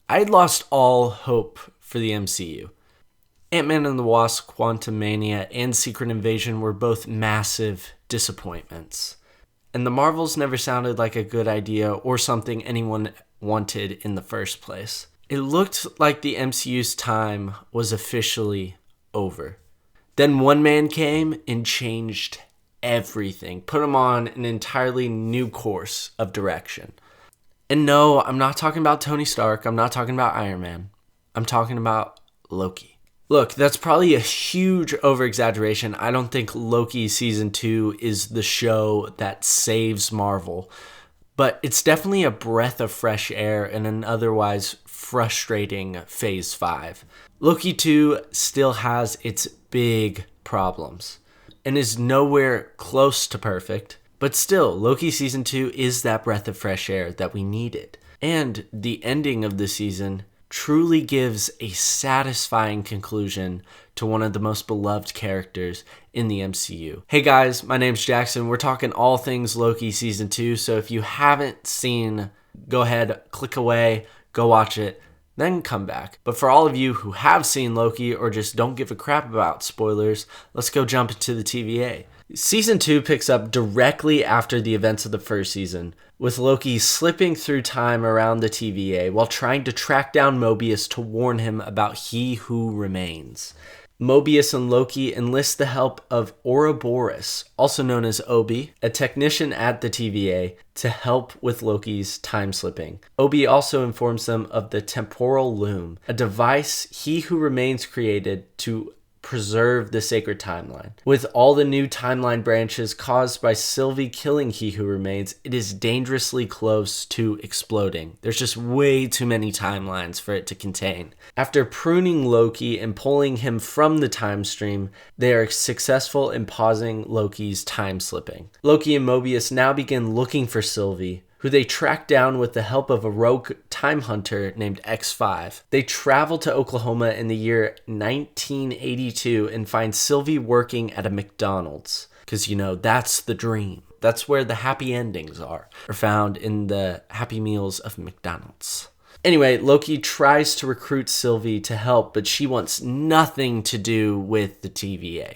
I'd lost all hope for the MCU. Ant-Man and the Wasp, Quantumania, and Secret Invasion were both massive disappointments. And the Marvels never sounded like a good idea or something anyone wanted in the first place. It looked like the MCU's time was officially over. Then one man came and changed everything, put him on an entirely new course of direction. And no, I'm not talking about Tony Stark, I'm not talking about Iron Man. I'm talking about Loki. Look, that's probably a huge over-exaggeration. I don't think Loki Season 2 is the show that saves Marvel. But it's definitely a breath of fresh air in an otherwise frustrating Phase 5. Loki 2 still has its big problems and is nowhere close to perfect. But still, Loki Season 2 is that breath of fresh air that we needed. And the ending of the season truly gives a satisfying conclusion to one of the most beloved characters in the MCU. Hey guys, my name's Jackson. We're talking all things Loki Season 2, so if you haven't seen, go ahead, click away, go watch it, then come back. But for all of you who have seen Loki or just don't give a crap about spoilers, let's go jump into the TVA. Season 2 picks up directly after the events of the first season, with Loki slipping through time around the TVA while trying to track down Mobius to warn him about He Who Remains. Mobius and Loki enlist the help of Ouroboros, also known as Obi, a technician at the TVA, to help with Loki's time slipping. Obi also informs them of the temporal loom, a device He Who Remains created to preserve the sacred timeline. With all the new timeline branches caused by Sylvie killing He Who Remains, it is dangerously close to exploding. There's just way too many timelines for it to contain. After pruning Loki and pulling him from the time stream, they are successful in pausing Loki's time slipping. Loki and Mobius now begin looking for Sylvie, who they track down with the help of a rogue time hunter named X5. They travel to Oklahoma in the year 1982 and find Sylvie working at a McDonald's. Because, that's the dream. That's where the happy endings are found in the Happy Meals of McDonald's. Anyway, Loki tries to recruit Sylvie to help, but she wants nothing to do with the TVA.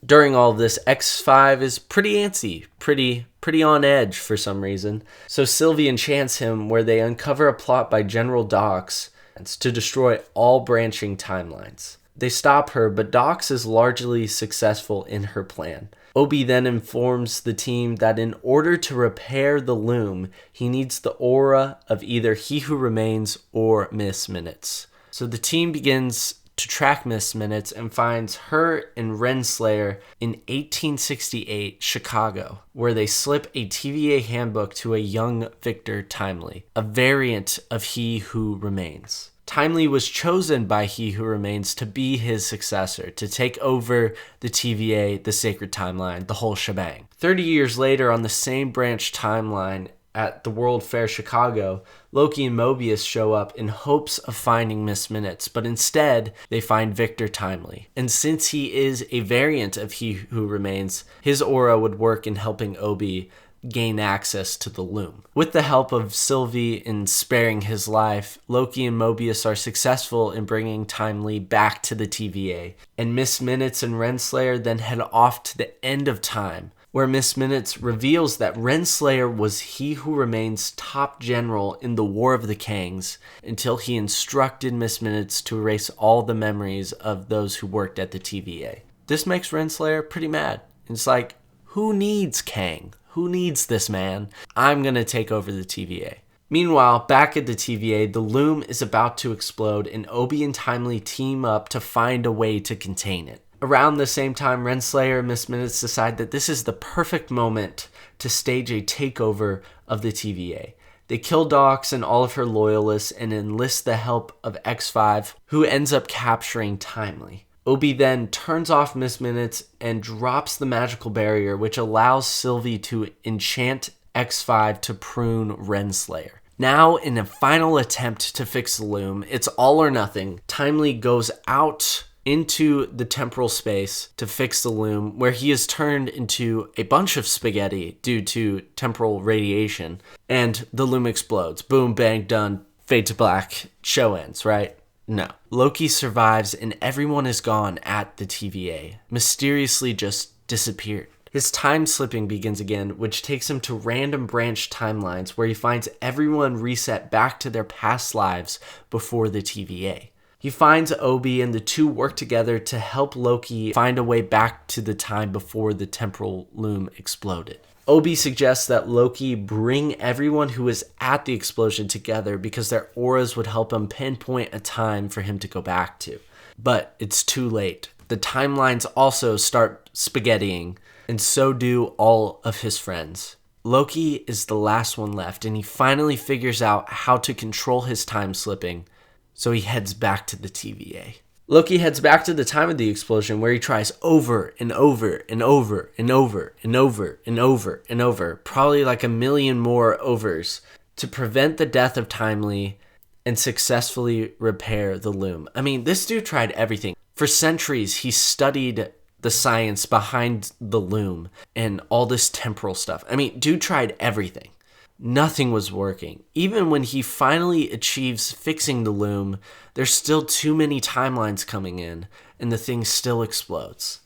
During all of this, X5 is pretty antsy, pretty on edge for some reason. So Sylvie enchants him where they uncover a plot by General Dox to destroy all branching timelines. They stop her, but Dox is largely successful in her plan. Obi then informs the team that in order to repair the loom, he needs the aura of either He Who Remains or Miss Minutes. So the team begins to track Miss Minutes and finds her and Renslayer in 1868 Chicago, where they slip a TVA handbook to a young Victor Timely, a variant of He Who Remains. Timely was chosen by He Who Remains to be his successor, to take over the TVA, the sacred timeline, the whole shebang. 30 years later, on the same branch timeline, at the World Fair Chicago, Loki and Mobius show up in hopes of finding Miss Minutes, but instead they find Victor Timely. And since he is a variant of He Who Remains, his aura would work in helping Obi gain access to the loom. With the help of Sylvie in sparing his life, Loki and Mobius are successful in bringing Timely back to the TVA, and Miss Minutes and Renslayer then head off to the end of time, where Miss Minutes reveals that Renslayer was He Who Remains' top general in the War of the Kangs until he instructed Miss Minutes to erase all the memories of those who worked at the TVA. This makes Renslayer pretty mad. It's like, who needs Kang? Who needs this man? I'm gonna take over the TVA. Meanwhile, back at the TVA, the loom is about to explode and Obi and Timely team up to find a way to contain it. Around the same time, Renslayer and Miss Minutes decide that this is the perfect moment to stage a takeover of the TVA. They kill Dox and all of her loyalists and enlist the help of X5, who ends up capturing Timely. Obi then turns off Miss Minutes and drops the magical barrier, which allows Sylvie to enchant X5 to prune Renslayer. Now, in a final attempt to fix the loom, it's all or nothing. Timely goes out into the temporal space to fix the loom, where he is turned into a bunch of spaghetti due to temporal radiation, and the loom explodes. Boom, bang, done. fade to black, show ends, right? No. Loki survives and everyone is gone at the TVA. Mysteriously just disappeared. His time slipping begins again, which takes him to random branch timelines where he finds everyone reset back to their past lives before the TVA. He finds Obi and the two work together to help Loki find a way back to the time before the temporal loom exploded. Obi suggests that Loki bring everyone who was at the explosion together because their auras would help him pinpoint a time for him to go back to. But it's too late. The timelines also start spaghettiing, and so do all of his friends. Loki is the last one left, and he finally figures out how to control his time slipping, so he heads back to the TVA. Loki heads back to the time of the explosion where he tries over and over and over and over and over and over and over, probably like a million more overs, to prevent the death of Timely and successfully repair the loom. I mean, this dude tried everything. For centuries, he studied the science behind the loom and all this temporal stuff. I mean, dude tried everything. Nothing was working. Even when he finally achieves fixing the loom, there's still too many timelines coming in, and the thing still explodes.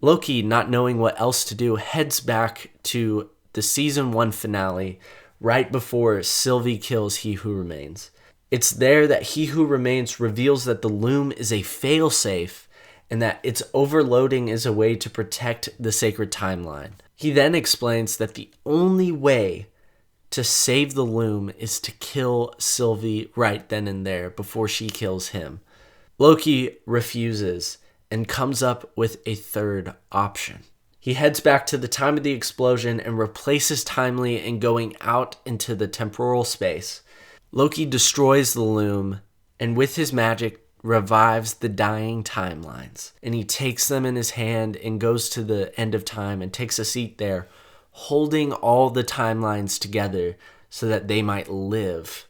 Loki, not knowing what else to do, heads back to the season 1 finale right before Sylvie kills He Who Remains. It's there that He Who Remains reveals that the loom is a failsafe and that its overloading is a way to protect the sacred timeline. He then explains that the only way to save the loom is to kill Sylvie right then and there before she kills him. Loki refuses and comes up with a third option. He heads back to the time of the explosion and replaces Timely in going out into the temporal space. Loki destroys the loom and with his magic revives the dying timelines. And he takes them in his hand and goes to the end of time and takes a seat there, holding all the timelines together so that they might live.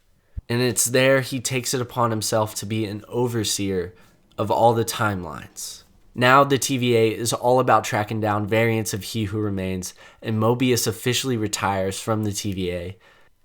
And it's there he takes it upon himself to be an overseer of all the timelines. Now the TVA is all about tracking down variants of He Who Remains, and Mobius officially retires from the TVA.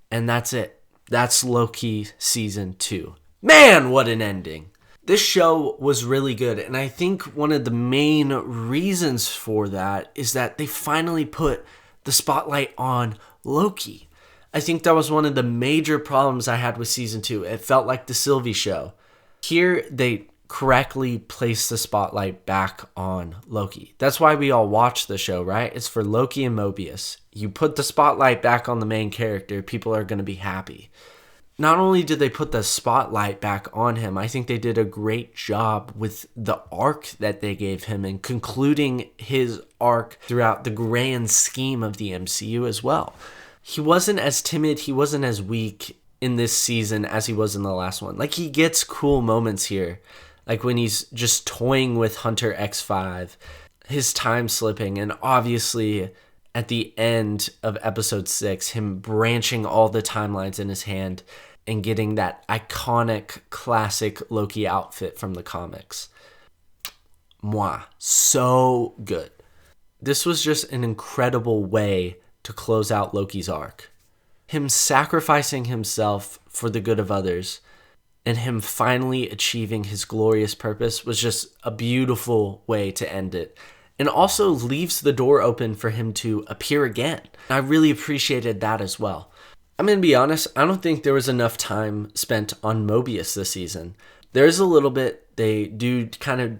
And that's it. That's Loki Season 2. Man, what an ending! This show was really good, and I think one of the main reasons for that is that they finally put the spotlight on Loki. I think that was one of the major problems I had with season 2. It felt like the Sylvie show. Here, they correctly placed the spotlight back on Loki. That's why we all watch the show, right? It's for Loki and Mobius. You put the spotlight back on the main character, people are going to be happy. Not only did they put the spotlight back on him, I think they did a great job with the arc that they gave him and concluding his arc throughout the grand scheme of the MCU as well. He wasn't as timid, he wasn't as weak in this season as he was in the last one. Like, he gets cool moments here, like when he's just toying with Hunter X5, his time slipping, and obviously at the end of episode 6, him branching all the timelines in his hand and getting that iconic classic Loki outfit from the comics. So good. This was just an incredible way to close out Loki's arc. Him sacrificing himself for the good of others and him finally achieving his glorious purpose was just a beautiful way to end it. And also leaves the door open for him to appear again. I really appreciated that as well. I'm going to be honest, I don't think there was enough time spent on Mobius this season. There's a little bit. They do kind of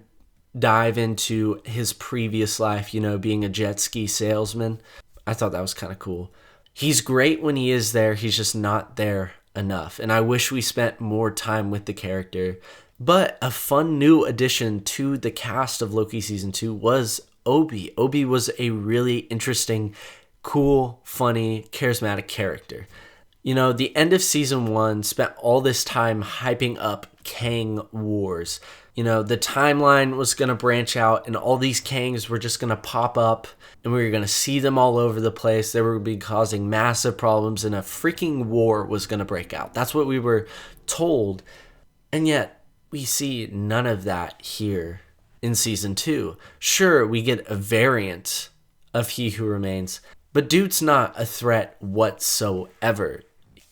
dive into his previous life, being a jet ski salesman. I thought that was kind of cool. He's great when he is there. He's just not there enough. And I wish we spent more time with the character. But a fun new addition to the cast of Loki Season 2 was Obi. Obi was a really interesting, cool, funny, charismatic character. The end of Season 1 spent all this time hyping up Kang Wars. The timeline was going to branch out and all these Kangs were just going to pop up and we were going to see them all over the place. They were going to be causing massive problems and a freaking war was going to break out. That's what we were told. And yet, we see none of that here in Season 2. Sure, we get a variant of He Who Remains, but dude's not a threat whatsoever.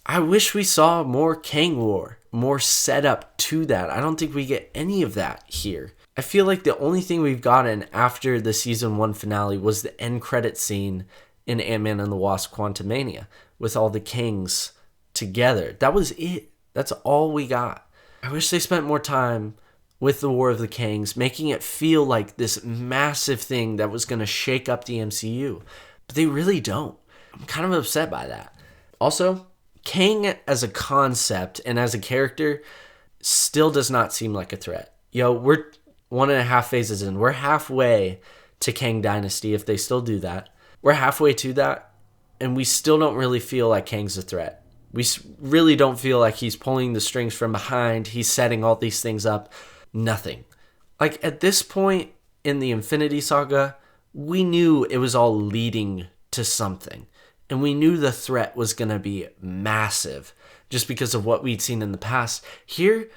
I wish we saw more Kang War, more setup to that. I don't think we get any of that here. I feel like the only thing we've gotten after the season 1 finale was the end credit scene in Ant-Man and the Wasp: Quantumania with all the Kangs together. That was it. That's all we got. I wish they spent more time with the War of the Kangs, making it feel like this massive thing that was going to shake up the MCU. But they really don't. I'm kind of upset by that. Also, Kang as a concept and as a character still does not seem like a threat. We're 1.5 phases in. We're halfway to Kang Dynasty, if they still do that. We're halfway to that, and we still don't really feel like Kang's a threat. We really don't feel like he's pulling the strings from behind. He's setting all these things up. Nothing. Like, at this point in the Infinity Saga, we knew it was all leading to something. And we knew the threat was going to be massive just because of what we'd seen in the past. Here,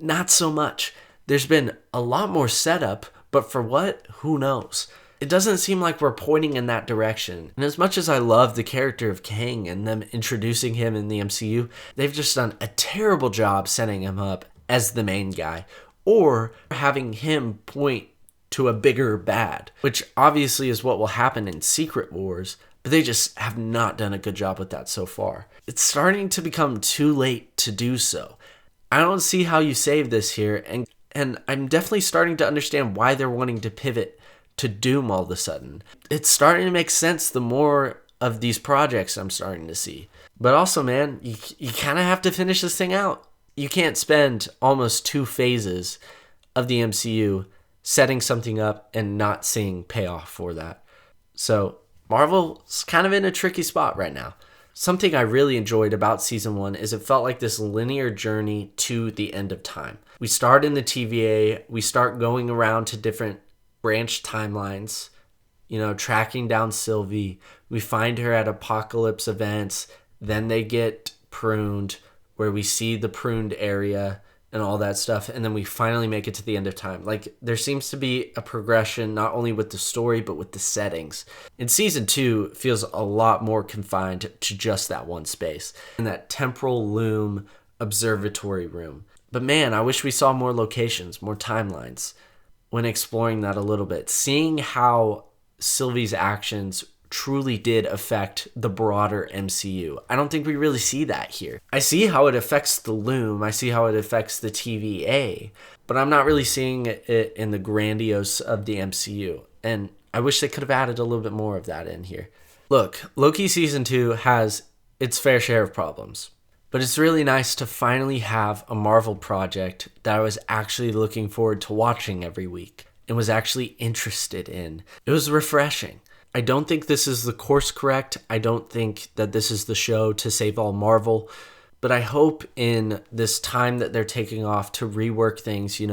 not so much. There's been a lot more setup, but for what? Who knows? It doesn't seem like we're pointing in that direction. And as much as I love the character of Kang and them introducing him in the MCU, they've just done a terrible job setting him up as the main guy or having him point to a bigger bad, which obviously is what will happen in Secret Wars, but they just have not done a good job with that so far. It's starting to become too late to do so. I don't see how you save this here, and I'm definitely starting to understand why they're wanting to pivot to Doom all of a sudden. It's starting to make sense the more of these projects I'm starting to see. But also, man, you kind of have to finish this thing out. You can't spend almost 2 phases of the MCU setting something up and not seeing payoff for that. So Marvel's kind of in a tricky spot right now. Something I really enjoyed about season 1 is it felt like this linear journey to the end of time. We start in the TVA, we start going around to different branch timelines, tracking down Sylvie. We find her at Apocalypse events, then they get pruned, where we see the pruned area and all that stuff, and then we finally make it to the end of time. Like, there seems to be a progression not only with the story but with the settings. In season 2 feels a lot more confined to just that one space in that temporal loom observatory room. But man, I wish we saw more locations, more timelines when exploring that a little bit, seeing how Sylvie's actions truly did affect the broader MCU. I don't think we really see that here. I see how it affects the Loom, I see how it affects the TVA, but I'm not really seeing it in the grandiose of the MCU, and I wish they could have added a little bit more of that in here. Look, Loki Season 2 has its fair share of problems, but it's really nice to finally have a Marvel project that I was actually looking forward to watching every week and was actually interested in. It was refreshing. I don't think this is the course correct. I don't think that this is the show to save all Marvel. But I hope in this time that they're taking off to rework things, do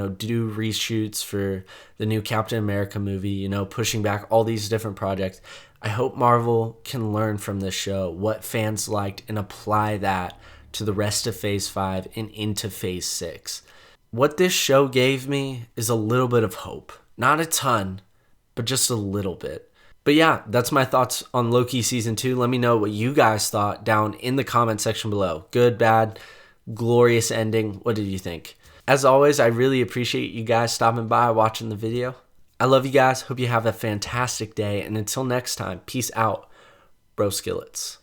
reshoots for the new Captain America movie, pushing back all these different projects. I hope Marvel can learn from this show what fans liked and apply that to the rest of Phase 5 and into Phase 6. What this show gave me is a little bit of hope. Not a ton, but just a little bit. But yeah, that's my thoughts on Loki Season 2. Let me know what you guys thought down in the comment section below. Good, bad, glorious ending. What did you think? As always, I really appreciate you guys stopping by, watching the video. I love you guys. Hope you have a fantastic day. And until next time, peace out, bro skillets.